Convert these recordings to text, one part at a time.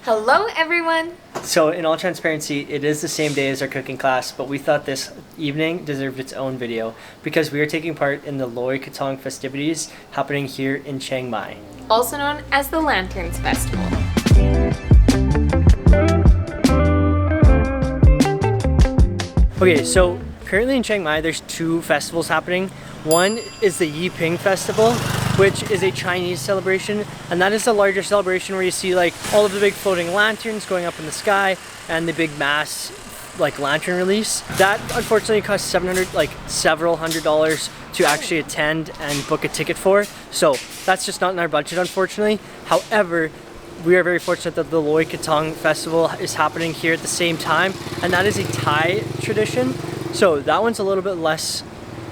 Hello everyone! So in all transparency, it is the same day as our cooking class, but we thought this evening deserved its own video because we are taking part in the Loy Krathong festivities happening here in Chiang Mai. Also known as the Lanterns Festival. Okay, so currently in Chiang Mai there's two festivals happening. One is the Yiping Festival, which is a Chinese celebration, and that is the larger celebration where you see like all of the big floating lanterns going up in the sky and the big mass like lantern release. That unfortunately costs several $100s to actually attend and book a ticket for, so that's just not in our budget, unfortunately. However, we are very fortunate that the Loy Krathong Festival is happening here at the same time, and that is a Thai tradition, so that one's a little bit less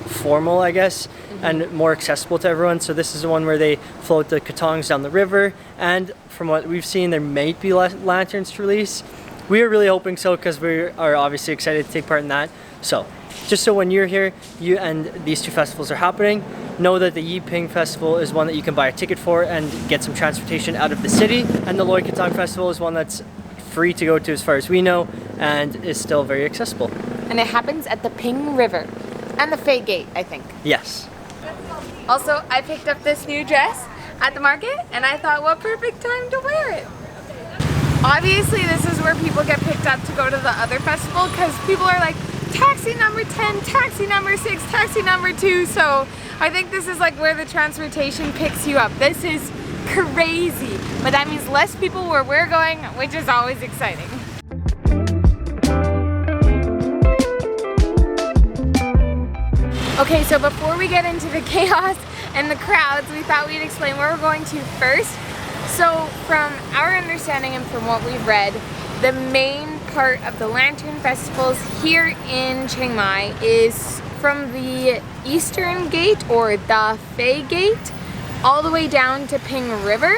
formal, I guess, and more accessible to everyone. So this is the one where they float the krathongs down the river, and from what we've seen, there might be lanterns to release. We are really hoping so because we are obviously excited to take part in that. So just so when you're here, you and these two festivals are happening, know that the Yiping Festival is one that you can buy a ticket for and get some transportation out of the city, and the Loy Krathong Festival is one that's free to go to as far as we know and is still very accessible. And it happens at the Ping River and the Fei Gate, I think. Yes. Also, I picked up this new dress at the market and I thought, what perfect time to wear it. Obviously, this is where people get picked up to go to the other festival because people are like, taxi number 10, taxi number 6, taxi number 2. So I think this is like where the transportation picks you up. This is crazy, but that means less people where we're going, which is always exciting. Okay, so before we get into the chaos and the crowds, we thought we'd explain where we're going to first. So from our understanding and from what we've read, the main part of the Lantern Festivals here in Chiang Mai is from the Eastern Gate, or the Fei Gate, all the way down to Ping River.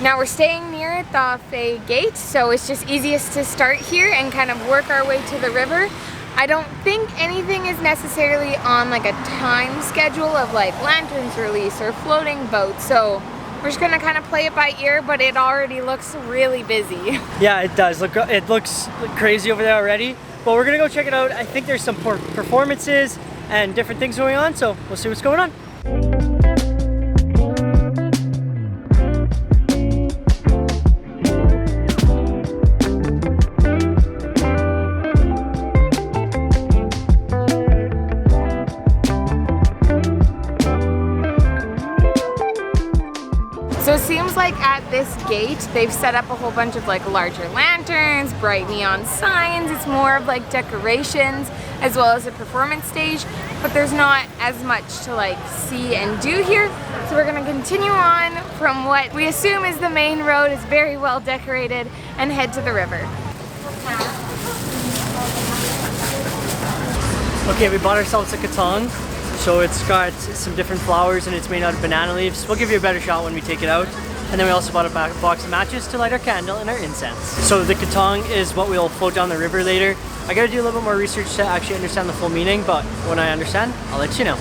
Now we're staying near the Fei Gate, so it's just easiest to start here and kind of work our way to the river. I don't think anything is necessarily on like a time schedule of like lanterns release or floating boats, so we're just gonna kind of play it by ear, but it already looks really busy. Yeah, it does. Look, it looks crazy over there already, but we're gonna go check it out. I think there's some performances and different things going on, so we'll see what's going on. So it seems like at this gate, they've set up a whole bunch of like larger lanterns, bright neon signs. It's more of like decorations as well as a performance stage, but there's not as much to like see and do here. So we're gonna continue on from what we assume is the main road, is very well decorated, and head to the river. Okay, we bought ourselves a krathong. So it's got some different flowers and it's made out of banana leaves. We'll give you a better shot when we take it out. And then we also bought a box of matches to light our candle and our incense. So the krathong is what we'll float down the river later. I gotta do a little bit more research to actually understand the full meaning, but when I understand, I'll let you know.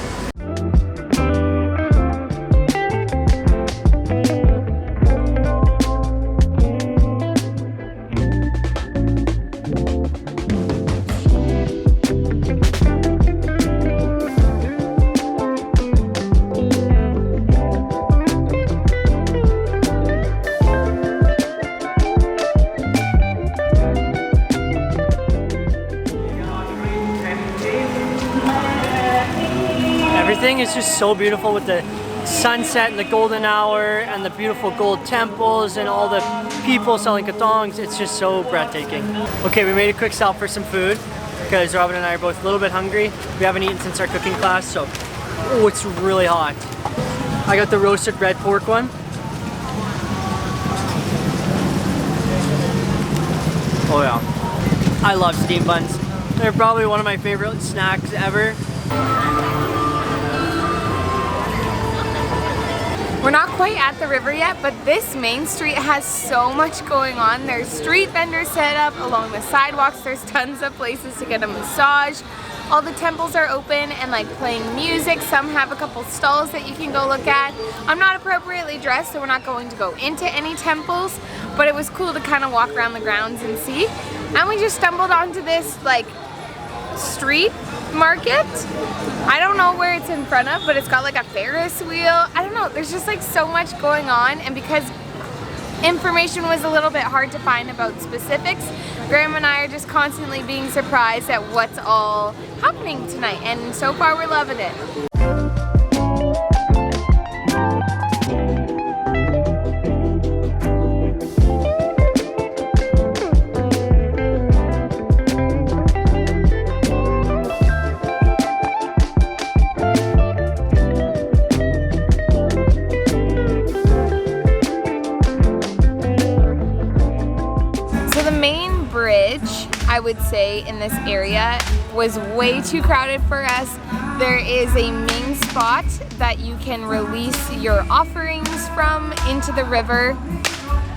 Everything is just so beautiful with the sunset and the golden hour and the beautiful gold temples and all the people selling krathongs. It's just so breathtaking. Okay, we made a quick stop for some food because Robin and I are both a little bit hungry. We haven't eaten since our cooking class, so it's really hot. I got the roasted red pork one. Oh yeah, I love steamed buns. They're probably one of my favorite snacks ever. We're not quite at the river yet, but this main street has so much going on. There's street vendors set up along the sidewalks. There's tons of places to get a massage. All the temples are open and like playing music. Some have a couple stalls that you can go look at. I'm not appropriately dressed, so we're not going to go into any temples, but it was cool to kind of walk around the grounds and see. And we just stumbled onto this like street market. I don't know where it's in front of, but it's got like a Ferris wheel. I don't know, there's just like so much going on, and because information was a little bit hard to find about specifics, Graham and I are just constantly being surprised at what's all happening tonight, and so far we're loving it. I would say in this area was way too crowded for us. There is a main spot that you can release your offerings from into the river.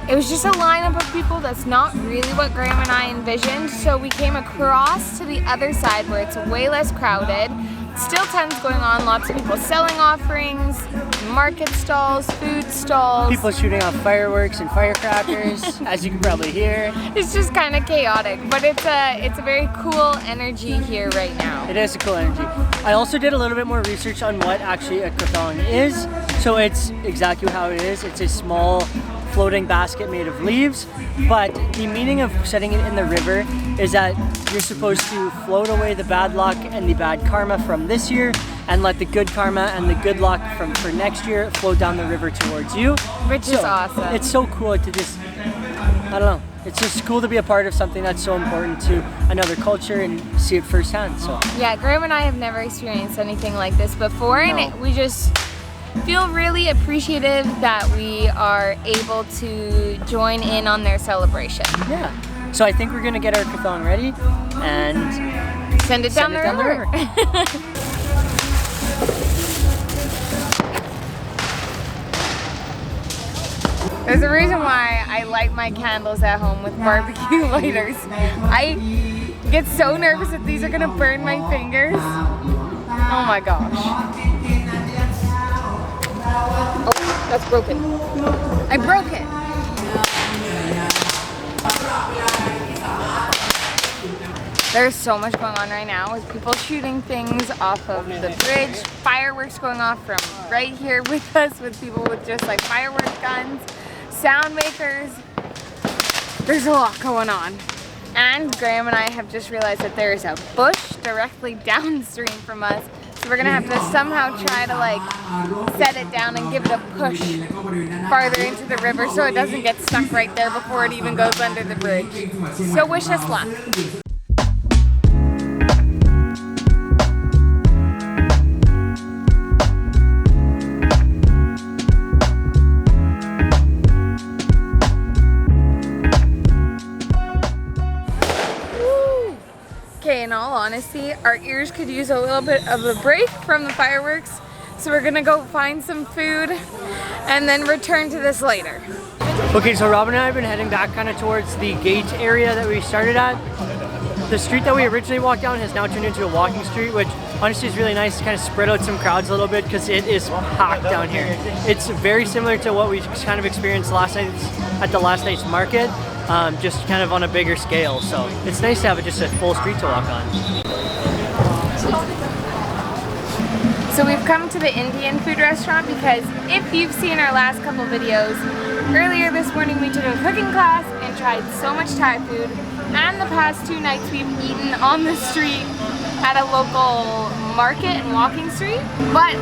It was just a lineup of people that's not really what Graham and I envisioned, so we came across to the other side where it's way less crowded. Still tons going on, lots of people selling offerings, market stalls, food stalls. People shooting off fireworks and firecrackers, as you can probably hear. It's just kind of chaotic, but it's a very cool energy here right now. It is a cool energy. I also did a little bit more research on what actually a krathong is. So it's exactly how it is. It's a small floating basket made of leaves, but the meaning of setting it in the river is that you're supposed to float away the bad luck and the bad karma from this year and let the good karma and the good luck for next year flow down the river towards you. Which is awesome. It's so cool to just, I don't know, it's just cool to be a part of something that's so important to another culture and see it firsthand. So yeah, Graham and I have never experienced anything like this before, and we just feel really appreciative that we are able to join in on their celebration. Yeah. So I think we're gonna get our krathong ready and send it down the river. There's a reason why I light my candles at home with barbecue lighters. I get so nervous that these are gonna burn my fingers. Oh my gosh. Oh, that's broken. I broke it. There's so much going on right now with people shooting things off of the bridge, fireworks going off from right here with us, with people with just like fireworks guns, sound makers. There's a lot going on. And Graham and I have just realized that there is a bush directly downstream from us. So we're gonna have to somehow try to like set it down and give it a push farther into the river so it doesn't get stuck right there before it even goes under the bridge. So wish us luck. Okay, in all honesty, our ears could use a little bit of a break from the fireworks, so we're gonna go find some food and then return to this later. Okay, so Robin and I have been heading back kind of towards the gate area that we started at. The street that we originally walked down has now turned into a walking street, which honestly is really nice to kind of spread out some crowds a little bit because it is packed down here. It's very similar to what we kind of experienced last night at the last night's market. Just kind of on a bigger scale, so it's nice to have just a full street to walk on. So we've come to the Indian food restaurant because if you've seen our last couple videos, earlier this morning we took a cooking class and tried so much Thai food, and the past 2 nights we've eaten on the street at a local market and walking street. But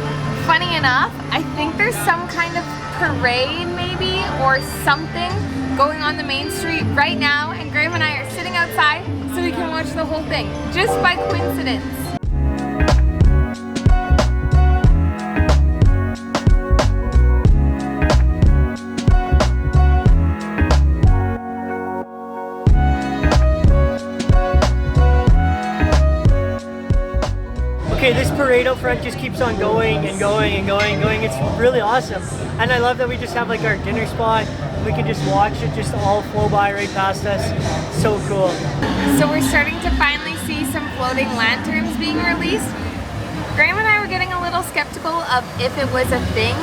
funny enough, I think there's some kind of parade maybe or something going on the main street right now, and Graham and I are sitting outside so we can watch the whole thing, just by coincidence. Okay, this parade out front just keeps on going and going and going and going. It's really awesome. And I love that we just have like our dinner spot. We can just watch it just all flow by right past us. So cool. So we're starting to finally see some floating lanterns being released. Graham and I were getting a little skeptical of if it was a thing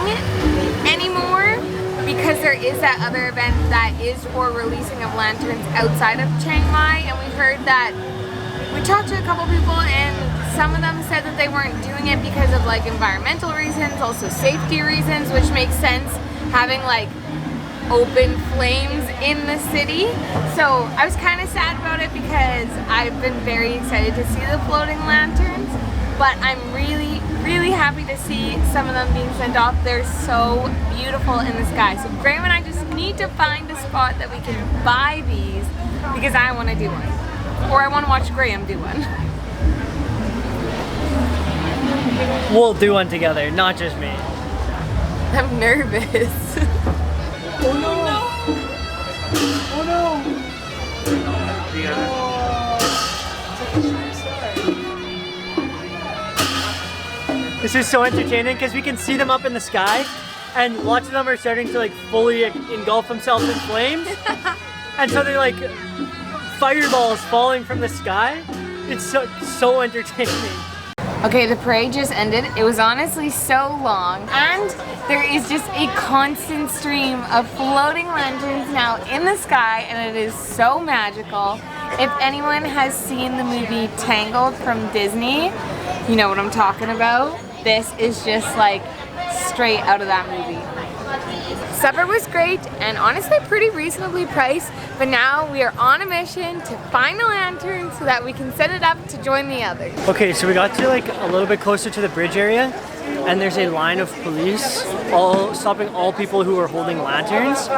anymore, because there is that other event that is for releasing of lanterns outside of Chiang Mai, and we heard that, we talked to a couple people and some of them said that they weren't doing it because of like environmental reasons, also safety reasons, which makes sense, having like open flames in the city. So I was kind of sad about it because I've been very excited to see the floating lanterns, but I'm really happy to see some of them being sent off. They're so beautiful in the sky. So Graham and I just need to find a spot that we can buy these because I want to do one. Or I want to watch Graham do one. We'll do one together, not just me. I'm nervous. Oh no! Oh no! This is so entertaining because we can see them up in the sky and lots of them are starting to like fully engulf themselves in flames. And so they're like fireballs falling from the sky. It's so entertaining. Okay, the parade just ended. It was honestly so long, and there is just a constant stream of floating lanterns now in the sky, and it is so magical. If anyone has seen the movie Tangled from Disney, you know what I'm talking about. This is just like straight out of that movie. Supper was great and honestly pretty reasonably priced, but now we are on a mission to find the lantern so that we can set it up to join the others. Okay, so we got to like a little bit closer to the bridge area and there's a line of police all stopping all people who are holding lanterns.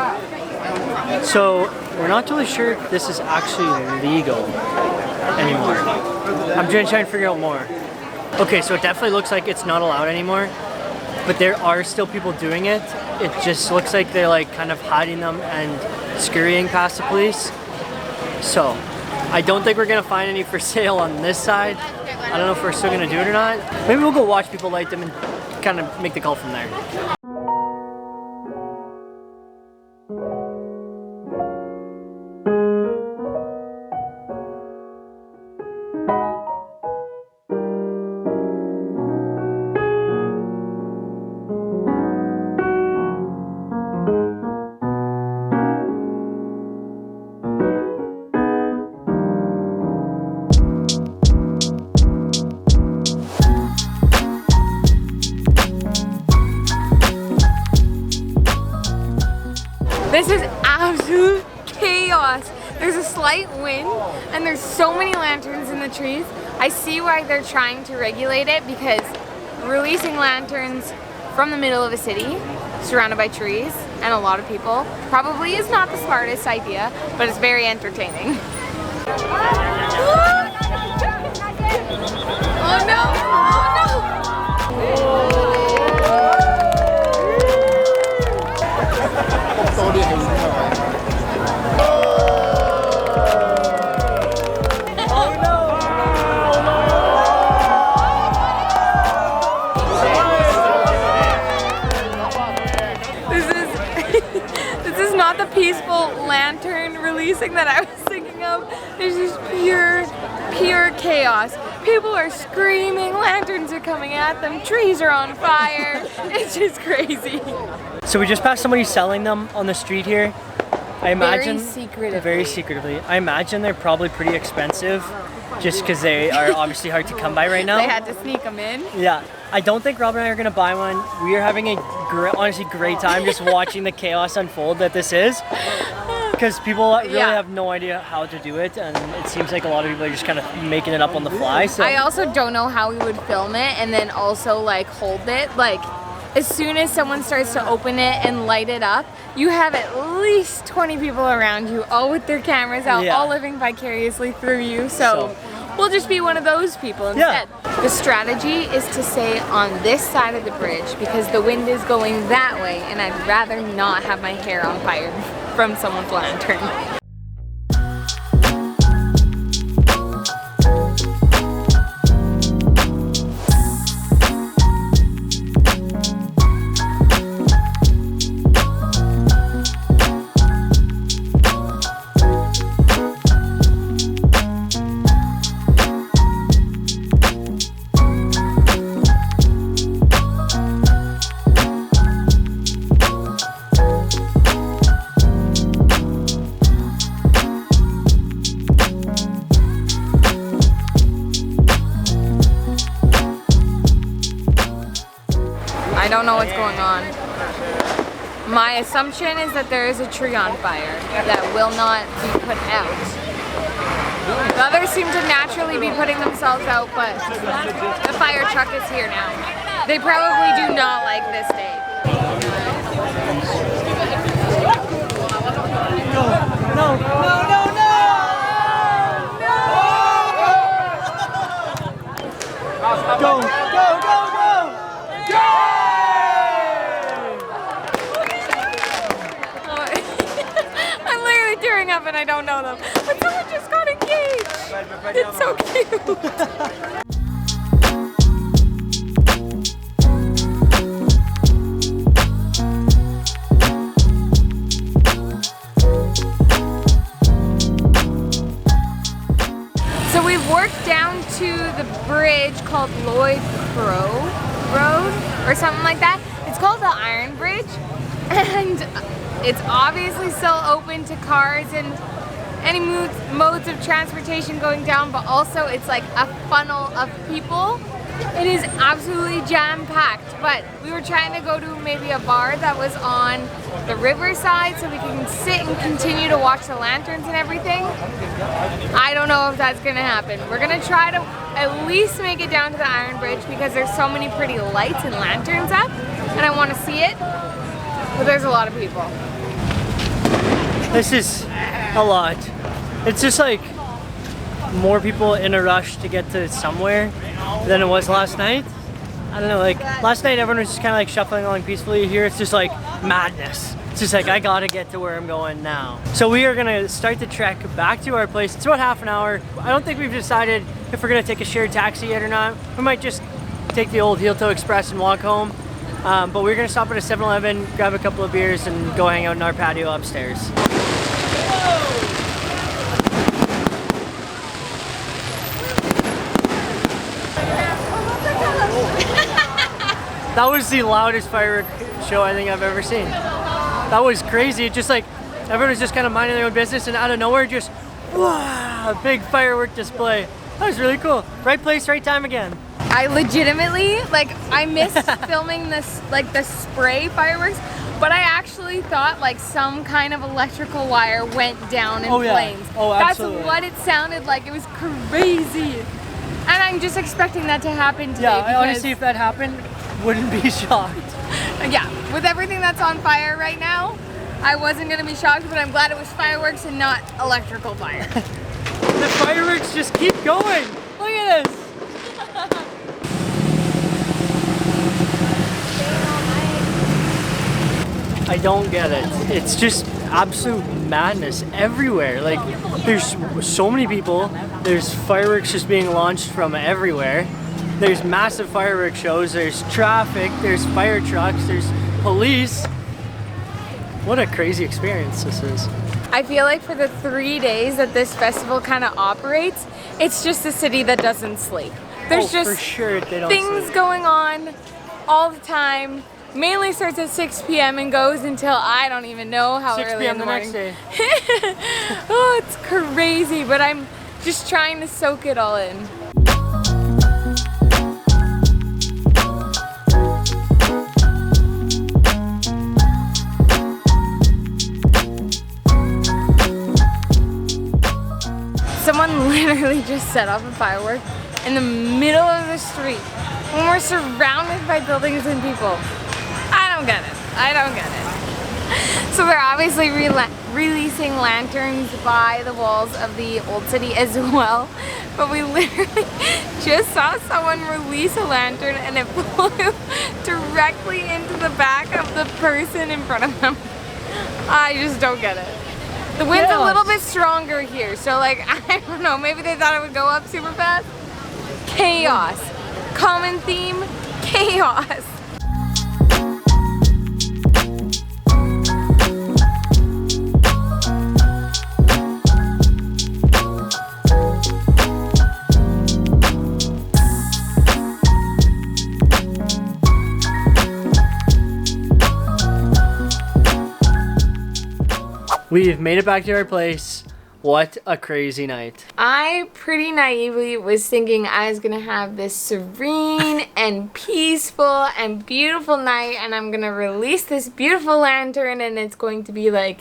So we're not totally sure if this is actually legal anymore. I'm trying to figure out more. Okay, so it definitely looks like it's not allowed anymore, but there are still people doing it. It just looks like they're like kind of hiding them and scurrying past the police. So I don't think we're gonna find any for sale on this side. I don't know if we're still gonna do it or not. Maybe we'll go watch people light them and kind of make the call from there. This is absolute chaos. There's a slight wind and there's so many lanterns in the trees. I see why they're trying to regulate it, because releasing lanterns from the middle of a city surrounded by trees and a lot of people probably is not the smartest idea, but it's very entertaining. Oh no! Oh no! This is not the peaceful lantern releasing that I was thinking of. There's just pure chaos. People are screaming, lanterns are coming at them, trees are on fire. It's just crazy. So we just passed somebody selling them on the street here. I imagine very secretively. I imagine they're probably pretty expensive, just because they are obviously hard to come by right now. They had to sneak them in. Yeah, I don't think Rob and I are gonna buy one. We are having a honestly great time just watching the chaos unfold that this is, because people really have no idea how to do it, and it seems like a lot of people are just kind of making it up on the fly. So I also don't know how we would film it and then also like hold it. Like, as soon as someone starts to open it and light it up, you have at least 20 people around you, all with their cameras out, all living vicariously through you. So we'll just be one of those people instead. Yeah. The strategy is to stay on this side of the bridge because the wind is going that way, and I'd rather not have my hair on fire from someone's lantern. I don't know what's going on. My assumption is that there is a tree on fire that will not be put out. The others seem to naturally be putting themselves out, but the fire truck is here now. They probably do not like this day. No, no, no, no, no! Go, go, go, go! I'm literally tearing up and I don't know them. But someone just got engaged! It's so cute! So we've worked down to the bridge called Loy Krathong Road or something like that. It's called the Iron Bridge, and it's obviously still open to cars and any modes of transportation going down, but also it's like a funnel of people. It is absolutely jam-packed, but we were trying to go to maybe a bar that was on the riverside so we can sit and continue to watch the lanterns and everything. I don't know if that's gonna happen. We're gonna try to at least make it down to the Iron Bridge because there's so many pretty lights and lanterns up and I want to see it, but there's a lot of people. This is a lot. It's just like more people in a rush to get to somewhere than it was last night. I don't know, like last night everyone was just kind of like shuffling along peacefully. Here it's just like madness. It's just like I gotta get to where I'm going now. So we are gonna start the trek back to our place. It's about half an hour. I don't think we've decided if we're gonna take a shared taxi yet or not. We might just take the old Heel Toe Express and walk home. But we're gonna stop at a 7-Eleven, grab a couple of beers and go hang out in our patio upstairs. That was the loudest firework show I think I've ever seen. That was crazy. It just like, everyone was just kind of minding their own business and out of nowhere just, wow, a big firework display. That was really cool. Right place, right time again. I legitimately, like, I missed filming this, like the spray fireworks, but I actually thought like some kind of electrical wire went down in flames. Oh, absolutely. That's what it sounded like. It was crazy. And I'm just expecting that to happen today. Yeah, honestly, if that happened, wouldn't be shocked. Yeah, with everything that's on fire right now, I wasn't gonna be shocked, but I'm glad it was fireworks and not electrical fire. The fireworks just keep going. Look at this. I don't get it. It's just absolute madness everywhere. Like, there's so many people. There's fireworks just being launched from everywhere. There's massive fireworks shows. There's traffic. There's fire trucks. There's police. What a crazy experience this is. I feel like for the 3 days that this festival kind of operates, it's just a city that doesn't sleep. There's just for sure they don't things sleep. going on all the time. Mainly starts at 6 p.m. and goes until I don't even know how 6 early p.m. in the the morning. next day. Oh, it's crazy, but I'm just trying to soak it all in. Someone literally just set off a firework in the middle of the street when we're surrounded by buildings and people. I don't get it. I don't get it. So they're obviously releasing lanterns by the walls of the old city as well. But we literally just saw someone release a lantern and it flew directly into the back of the person in front of them. I just don't get it. The wind's a little bit stronger here, so like, I don't know, maybe they thought it would go up super fast. Chaos. Common theme, chaos. We've made it back to our place. what a crazy night. I pretty naively was thinking I was gonna have this serene and peaceful and beautiful night, and I'm gonna release this beautiful lantern and it's going to be like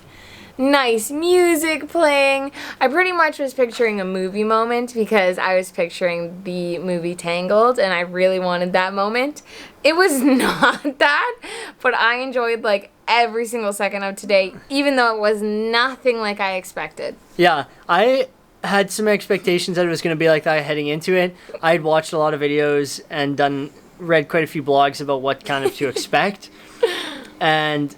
nice music playing. I pretty much was picturing a movie moment because I was picturing the movie Tangled and I really wanted that moment. It was not that, but I enjoyed like every single second of today, even though it was nothing like I expected. Yeah, I had some expectations that it was going to be like that heading into it. I'd watched a lot of videos and read quite a few blogs about what kind of to expect. And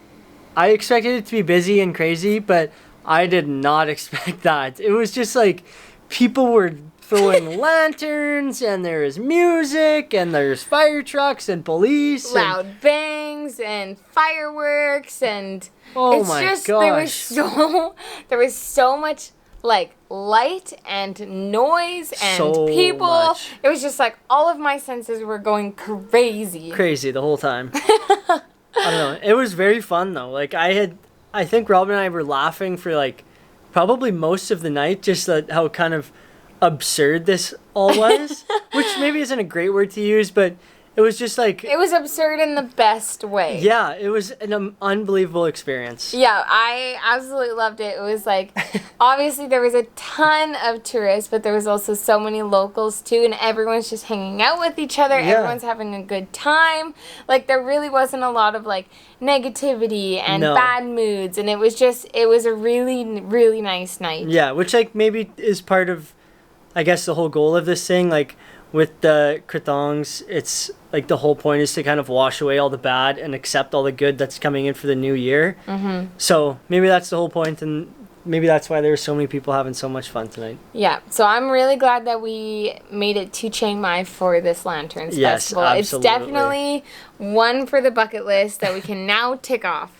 I expected it to be busy and crazy, but I did not expect that. It was just like people were throwing lanterns, and there's music, and there's fire trucks and police. Loud bangs and fireworks, and oh it's my just, gosh. there was so much like light and noise and So people. much. It was just like all of my senses were going crazy. Crazy the whole time. I don't know. It was very fun though. Like I think Robin and I were laughing for like probably most of the night, just how kind of absurd this all was, which maybe isn't a great word to use, but it was just like, It was absurd in the best way. yeah, it was an unbelievable experience. Yeah, I absolutely loved it. It was like, obviously there was a ton of tourists, but there was also so many locals too, and everyone's just hanging out with each other. Yeah. Everyone's having a good time. Like, there really wasn't a lot of like negativity and No. bad moods, and it was a really, really nice night. Yeah, which like maybe is part of, I guess, the whole goal of this thing. Like with the krathongs, it's like the whole point is to kind of wash away all the bad and accept all the good that's coming in for the new year. Mm-hmm. So maybe that's the whole point, and maybe that's why there's so many people having so much fun tonight. Yeah, so I'm really glad that we made it to Chiang Mai for this Lanterns Yes, Festival. absolutely. It's definitely one for the bucket list that we can now tick off.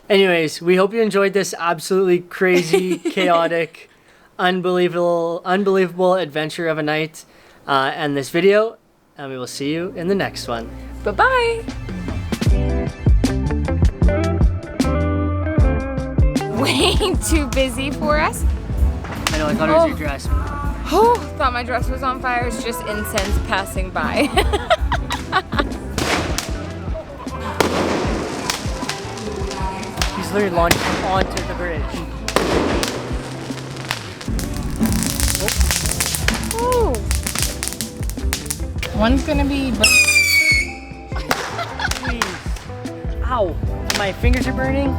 Anyways, we hope you enjoyed this absolutely crazy, chaotic, unbelievable adventure of a night and this video, and we will see you in the next one. Bye-bye! Way too busy for us. I know, I thought it was your dress. Oh, thought my dress was on fire. It's just incense passing by. He's literally launched onto the bridge. Ooh. One's gonna be... Please. Ow, my fingers are burning.